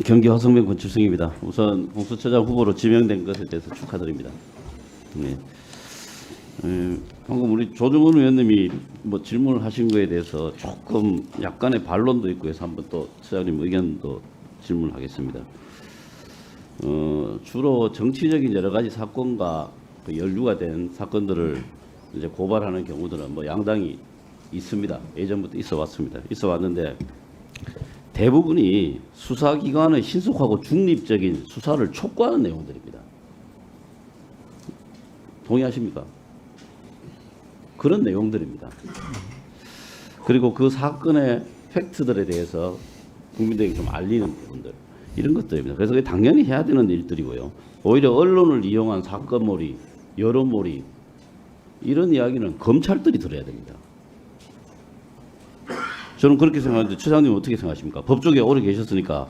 경기 화성면 권칠승입니다. 우선 공수처장 후보로 지명된 것에 대해서 축하드립니다. 네. 방금 우리 조정훈 의원님이 뭐 질문을 하신 거에 대해서 조금 약간의 반론도 있고 해서 한번 또 처장님 의견도 질문하겠습니다. 주로 정치적인 여러 가지 사건과 그 연루가 된 사건들을 이제 고발하는 경우들은 뭐 양당이 있습니다. 예전부터 있어 왔습니다. 있어 왔는데 대부분이 수사기관의 신속하고 중립적인 수사를 촉구하는 내용들입니다. 동의하십니까? 그런 내용들입니다. 그리고 그 사건의 팩트들에 대해서 국민들에게 좀 알리는 부분들, 이런 것들입니다. 그래서 그게 당연히 해야 되는 일들이고요. 오히려 언론을 이용한 사건몰이, 여론몰이, 이런 이야기는 검찰들이 들어야 됩니다. 저는 그렇게 생각하는데 처장님은 어떻게 생각하십니까? 법조계에 오래 계셨으니까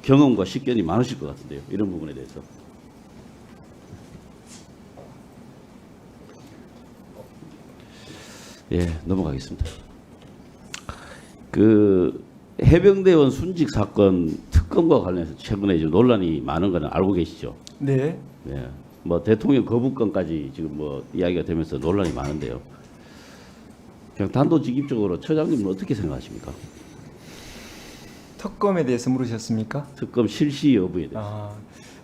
경험과 식견이 많으실 것 같은데요. 이런 부분에 대해서. 예, 넘어가겠습니다. 그 해병대원 순직 사건 특검과 관련해서 최근에 이제 논란이 많은 거는 알고 계시죠? 네. 네. 뭐 대통령 거부권까지 지금 뭐 이야기가 되면서 논란이 많은데요. 그냥 단도직입적으로 처장님은 어떻게 생각하십니까? 특검에 대해서 물으셨습니까? 특검 실시 여부에 대해서.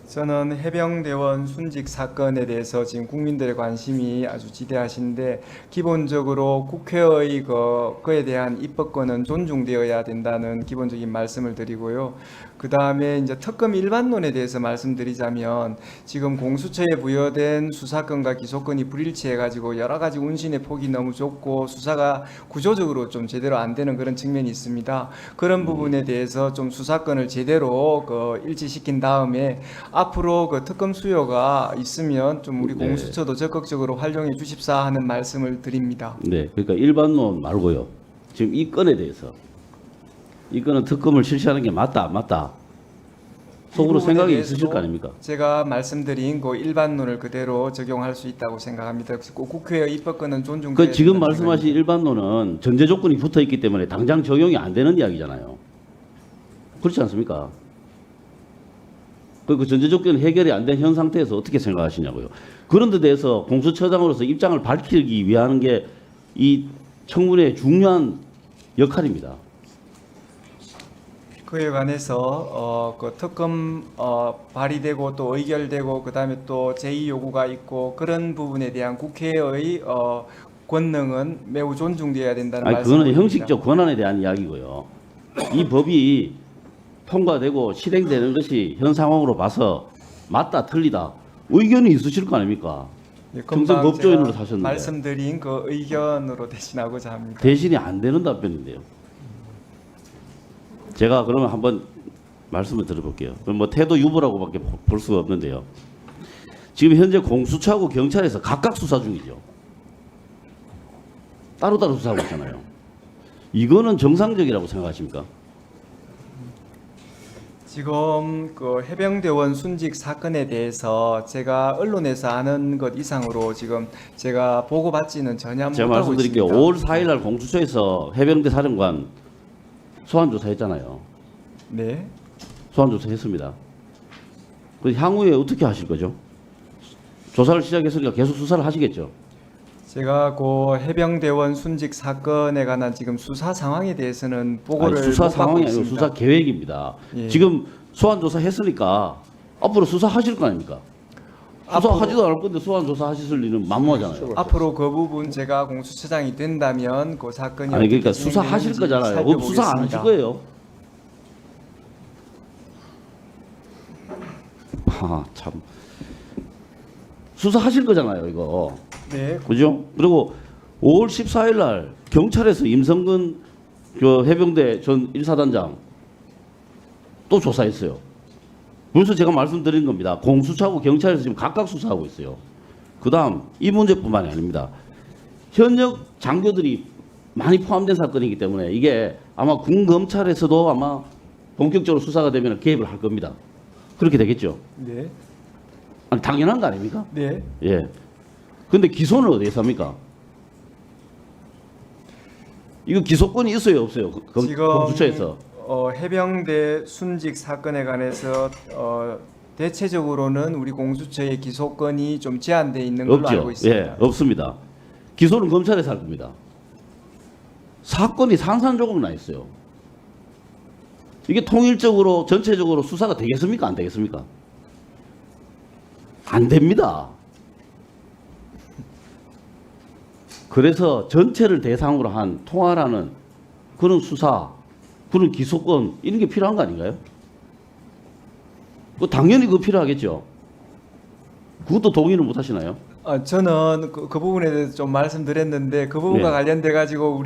저는 해병대원 순직 사건에 대해서 지금 국민들의 관심이 아주 지대하신데 기본적으로 국회의 그에 대한 입법권은 존중되어야 된다는 기본적인 말씀을 드리고요. 그 다음에 이제 특검 일반론에 대해서 말씀드리자면 지금 공수처에 부여된 수사권과 기소권이 불일치해가지고 여러 가지 운신의 폭이 너무 좁고 수사가 구조적으로 좀 제대로 안 되는 그런 측면이 있습니다. 그런 부분에 대해서 좀 수사권을 제대로 일치시킨 다음에 앞으로 그 특검 수요가 있으면 좀 우리 네. 공수처도 적극적으로 활용해 주십사 하는 말씀을 드립니다. 네, 그러니까 일반론 말고요. 지금 이 건에 대해서 이 건은 특검을 실시하는 게 맞다, 안 맞다. 속으로 생각이 있으실 거 아닙니까? 제가 말씀드린 그 일반론을 그대로 적용할 수 있다고 생각합니다. 그래서 국회의 입법권은 존중돼야 그 지금 된다는 말씀하신 생각입니다. 일반론은 전제 조건이 붙어 있기 때문에 당장 적용이 안 되는 이야기잖아요. 그렇지 않습니까? 그 전제 조건 해결이 안 된 현 상태에서 어떻게 생각하시냐고요. 그런 데 대해서 공수처장으로서 입장을 밝히기 위한 게 이 청문회의 중요한 역할입니다. 그에 관해서 그 특검 발의되고 또 의결되고 그다음에 또 제의 요구가 있고 그런 부분에 대한 국회의 권능은 매우 존중되어야 된다는 아니, 말씀을 그거는 드립니다. 형식적 권한에 대한 이야기고요. 이 법이 통과되고 실행되는 것이 현 상황으로 봐서 맞다, 틀리다 의견이 있으실 거 아닙니까? 예, 평소 금방 법조인으로 제가 사셨는데. 말씀드린 그 의견으로 대신하고자 합니다. 대신이 안 되는 답변인데요. 제가 그러면 한번 말씀을 드려볼게요. 뭐 태도 유보라고밖에 볼 수가 없는데요. 지금 현재 공수처하고 경찰에서 각각 수사 중이죠. 따로따로 수사하고 있잖아요. 이거는 정상적이라고 생각하십니까? 지금 그 해병대원 순직 사건에 대해서 제가 언론에서 아는 것 이상으로 지금 제가 보고받지는 전혀 제가 못하고 말씀드릴게요. 있습니다. 5월 4일 날 공수처에서 해병대 사령관 소환조사했잖아요. 네. 소환조사했습니다. 그 향후에 어떻게 하실 거죠? 조사를 시작했으니까 계속 수사를 하시겠죠? 제가 그 해병대원 순직 사건에 관한 지금 수사 상황에 대해서는 보고를 아니, 수사 못 받고 상황이 아니고 있습니다. 수사 계획입니다. 예. 지금 소환조사 했으니까 앞으로 수사하실 거 아닙니까? 수사하지도 않을 건데 소환조사 하실 일은 만무하잖아요. 앞으로 그 부분 제가 공수처장이 된다면 그 사건이 아니 그러니까 어떻게 수사하실 진행되는지 거잖아요. 그럼 수사 안 하실 살펴보겠습니다. 거예요. 참 수사하실 거잖아요, 이거. 네. 그죠? 그리고 5월 14일 날 경찰에서 임성근 그 해병대 전 1사단장 또 조사했어요. 그래서 제가 말씀드린 겁니다. 공수처하고 경찰에서 지금 각각 수사하고 있어요. 그다음 이 문제뿐만이 아닙니다. 현역 장교들이 많이 포함된 사건이기 때문에 이게 아마 군 검찰에서도 아마 본격적으로 수사가 되면 개입을 할 겁니다. 그렇게 되겠죠. 네. 아니 당연한 거 아닙니까? 네. 예. 근데 기소는 어디에서 합니까? 이거 기소권이 있어요, 없어요? 지금 공수처에서. 해병대 순직 사건에 관해서 대체적으로는 우리 공수처의 기소권이 좀 제한돼 있는 걸로 알고 없죠. 있습니다. 예, 없습니다. 기소는 검찰에서 할 겁니다. 사건이 산산조각 나 있어요. 이게 통일적으로 전체적으로 수사가 되겠습니까? 안 되겠습니까? 안 됩니다. 그래서 전체를 대상으로 한 통화라는 그런 수사, 그런 기소권 이런 게 필요한 거 아닌가요? 당연히 그거 필요하겠죠. 그것도 동의를 못 하시나요? 저는 그 부분에 대해서 좀 말씀드렸는데 그 부분과 네. 관련돼 가지고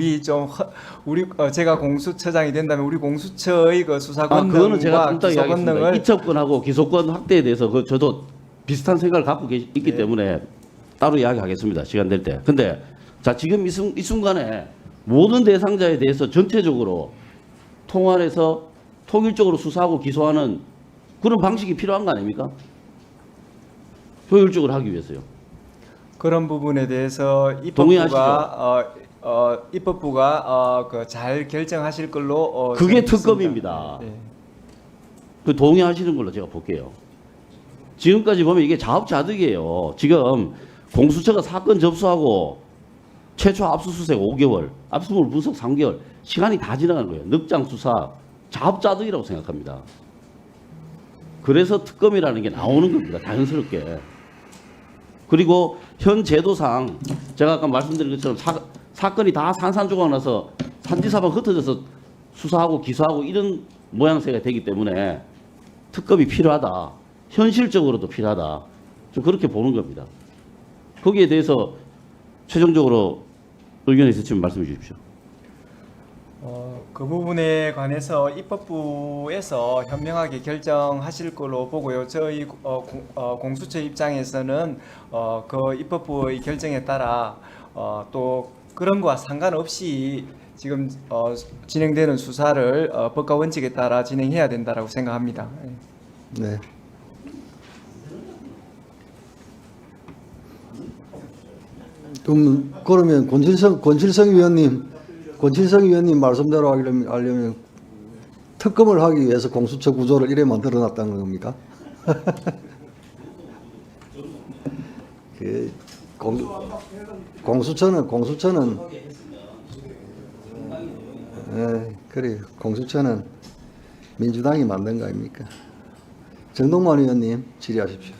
제가 공수처장이 된다면 우리 공수처의 그 수사 그거는 제가 권능과 좀 이따 기소 이야기하겠습니다. 권능을 이첩권하고 기소권 확대에 대해서 저도 비슷한 생각을 갖고 있기 네. 때문에 따로 이야기하겠습니다. 시간 될 때. 근데 자 지금 이 순간에 모든 대상자에 대해서 전체적으로 통할해서 통일적으로 수사하고 기소하는 그런 방식이 필요한 거 아닙니까? 효율적으로 하기 위해서요. 그런 부분에 대해서 동의하시죠? 입법부가 그 잘 결정하실 걸로 그게 저는 믿습니다. 특검입니다. 네. 그 동의하시는 걸로 제가 볼게요. 지금까지 보면 이게 자업자득이에요. 지금 공수처가 사건 접수하고 최초 압수수색 5개월, 압수물 분석 3개월, 시간이 다 지나간 거예요. 늑장 수사, 자업자득이라고 생각합니다. 그래서 특검이라는 게 나오는 겁니다. 자연스럽게. 그리고 현 제도상 제가 아까 말씀드린 것처럼 사건이 다 산산조각 나서 산지사방 흩어져서 수사하고 기소하고 이런 모양새가 되기 때문에 특검이 필요하다. 현실적으로도 필요하다. 좀 그렇게 보는 겁니다. 거기에 대해서 최종적으로 의견이 있으시면 말씀해 주십시오. 그 부분에 관해서 입법부에서 현명하게 결정하실 걸로 보고요. 저희 공수처 입장에서는 그 입법부의 결정에 따라 또 그런 거와 상관없이 지금 진행되는 수사를 법과 원칙에 따라 진행해야 된다라고 생각합니다. 네. 그러면 권칠성 위원님 말씀대로 하려면 특검을 하기 위해서 공수처 구조를 이래 만들어 놨다는 겁니까? 그 공수처는 그래 공수처는 민주당이 만든 거 아닙니까? 정동만 의원님 질의하십시오.